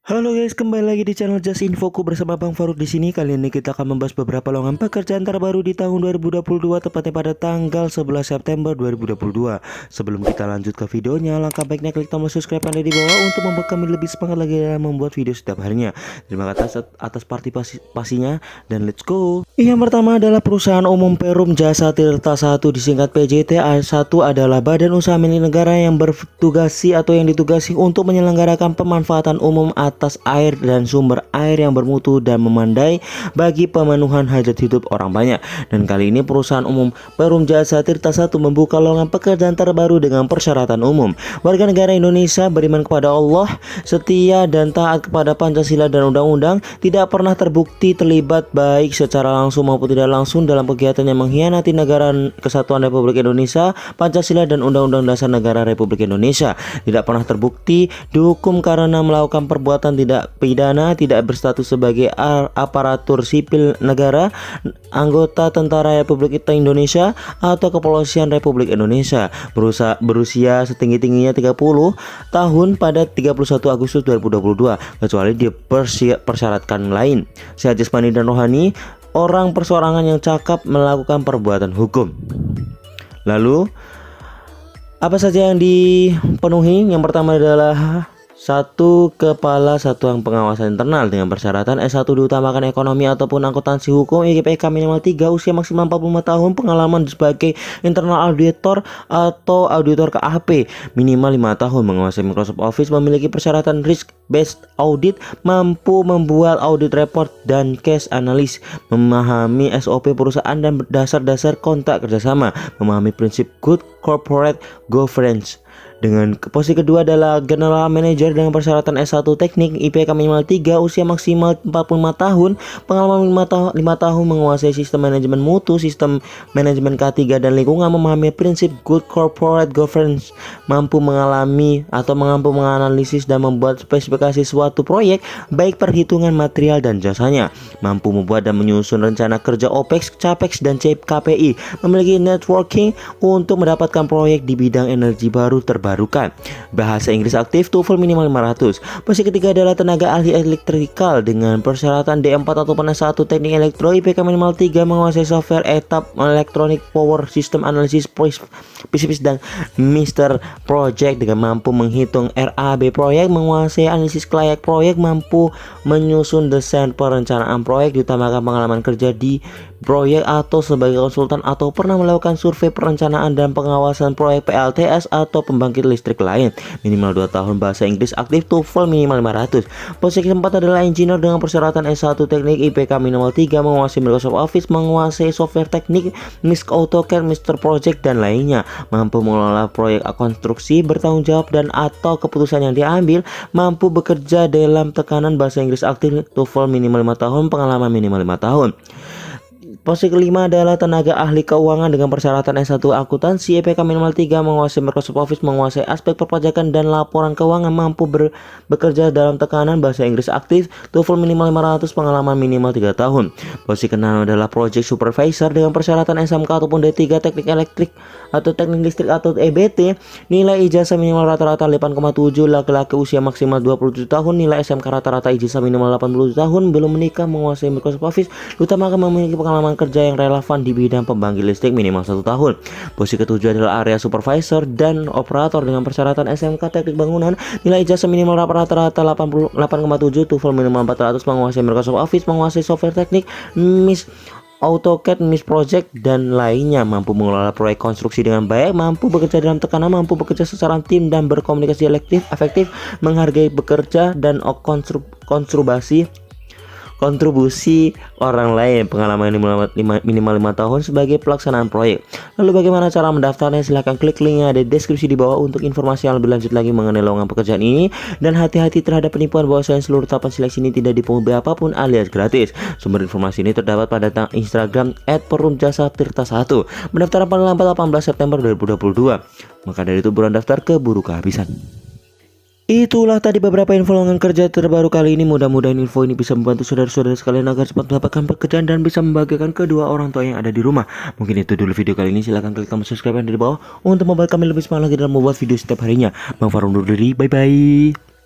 Halo guys, kembali lagi di channel Just Infoku bersama Bang Faruk di sini. Kali ini kita akan membahas beberapa lowongan pekerjaan terbaru di tahun 2022, tepatnya pada tanggal 11 September 2022. Sebelum kita lanjut ke videonya, langkah baiknya klik tombol subscribe yang ada di bawah untuk membuat kami lebih semangat lagi dalam membuat video setiap harinya. Terima kasih atas partisipasinya dan let's go. Yang pertama adalah perusahaan umum Perum Jasa Tirta 1 disingkat PJT. A1 adalah badan usaha milik negara yang bertugasi atau yang ditugasi untuk menyelenggarakan pemanfaatan umum atas air dan sumber air yang bermutu dan memandai bagi pemenuhan hajat hidup orang banyak. Dan kali ini perusahaan umum Perum Jasa Tirta 1 membuka lowongan pekerjaan terbaru dengan persyaratan umum. Warga negara Indonesia, beriman kepada Allah, setia dan taat kepada Pancasila dan undang-undang, tidak pernah terbukti terlibat baik secara langsung maupun tidak langsung dalam kegiatan yang mengkhianati negara kesatuan Republik Indonesia, Pancasila dan Undang-Undang Dasar Negara Republik Indonesia. Tidak pernah terbukti dihukum karena melakukan perbuatan tidak pidana, tidak berstatus sebagai aparatur sipil negara, anggota tentara Republik Indonesia atau kepolisian Republik Indonesia, berusia setinggi-tingginya 30 tahun pada 31 Agustus 2022 kecuali dipersyaratkan lain. Sehat jasmani dan rohani, orang perseorangan yang cakap melakukan perbuatan hukum. Lalu apa saja yang dipenuhi? Yang pertama adalah satu, kepala satuan pengawasan internal dengan persyaratan S1 diutamakan ekonomi ataupun akuntansi hukum, IPK minimal 3, usia maksimal 45 tahun, pengalaman sebagai internal auditor atau auditor KAP minimal 5 tahun, menguasai Microsoft Office, memiliki persyaratan risk based audit, mampu membuat audit report dan case analysis, memahami SOP perusahaan dan dasar-dasar kontak kerjasama, memahami prinsip good corporate governance. Dengan posisi kedua adalah General Manager dengan persyaratan S1 teknik, IPK minimal 3, usia maksimal 45 tahun, pengalaman 5 tahun, menguasai sistem manajemen mutu, sistem manajemen K3 dan lingkungan, memahami prinsip good corporate governance, mampu mengalami atau mampu menganalisis dan membuat spesifikasi suatu proyek baik perhitungan material dan jasanya, mampu membuat dan menyusun rencana kerja OPEX, CAPEX dan KPI, memiliki networking untuk mendapatkan proyek di bidang energi baru terbarukan. Bahasa Inggris aktif, TOEFL minimal 500. Posisi ketiga adalah tenaga ahli elektrikal dengan persyaratan D4 ataupun S1 teknik elektro, IPK minimal 3, menguasai software etap electronic power system analysis, PCB dan Mister Project dengan mampu menghitung RAB proyek, menguasai analisis layak proyek, mampu menyusun desain perencanaan proyek, diutamakan pengalaman kerja di proyek atau sebagai konsultan atau pernah melakukan survei perencanaan dan pengawasan proyek PLTS atau pembangkit listrik lain, minimal 2 tahun. Bahasa Inggris aktif, TOEFL minimal 500. Posisi keempat adalah engineer dengan persyaratan S1 teknik, IPK minimal 3, menguasai Microsoft Office, menguasai software teknik, MISC, AutoCAD, Mister Project dan lainnya, mampu mengelola proyek konstruksi, bertanggung jawab dan atau keputusan yang diambil, mampu bekerja dalam tekanan. Bahasa Inggris aktif, TOEFL minimal 5 tahun, pengalaman minimal 5 tahun. Posisi kelima adalah tenaga ahli keuangan dengan persyaratan S1 akuntansi, IPK minimal 3, menguasai Microsoft Office, menguasai aspek perpajakan dan laporan keuangan, mampu bekerja dalam tekanan. Bahasa Inggris aktif, TOEFL minimal 500, pengalaman minimal 3 tahun. Posisi keenam adalah project supervisor dengan persyaratan SMK ataupun D3 teknik elektrik atau teknik listrik atau EBT, nilai ijazah minimal rata-rata 8,7, laki-laki usia maksimal 27 tahun, nilai SMK rata-rata ijazah minimal 80 tahun, belum menikah, menguasai Microsoft Office, utamakan memiliki pengalaman kerja yang relevan di bidang pembangkit listrik minimal 1 tahun. Posisi ketujuh adalah area supervisor dan operator dengan persyaratan SMK teknik bangunan, nilai ijazah minimal rata-rata 88,7, TOEFL minimal 400, menguasai Microsoft Office, menguasai software teknik, MIS, AutoCAD, MIS Project dan lainnya, mampu mengelola proyek konstruksi dengan baik, mampu bekerja dalam tekanan, mampu bekerja secara tim dan berkomunikasi efektif, menghargai bekerja dan kontribusi orang lain, pengalaman minimal 5 tahun sebagai pelaksanaan proyek. Lalu bagaimana cara mendaftarnya? Silahkan klik link yang ada di deskripsi di bawah untuk informasi yang lebih lanjut lagi mengenai lowongan pekerjaan ini. Dan hati-hati terhadap penipuan, bahwasanya seluruh tahapan seleksi ini tidak dipungut biaya apapun alias gratis. Sumber informasi ini terdapat pada Instagram @perumjasatirta1. Pendaftaran paling lambat 18 September 2022. Maka dari itu buruan daftar, keburu kehabisan. Itulah tadi beberapa info lowongan kerja terbaru kali ini. Mudah-mudahan info ini bisa membantu saudara-saudara sekalian agar cepat mendapatkan pekerjaan dan bisa membahagiakan kedua orang tua yang ada di rumah. Mungkin itu dulu video kali ini. Silahkan klik tombol subscribe yang di bawah untuk membuat kami lebih semangat lagi dalam membuat video setiap harinya. Bang Faruk undur diri, bye bye.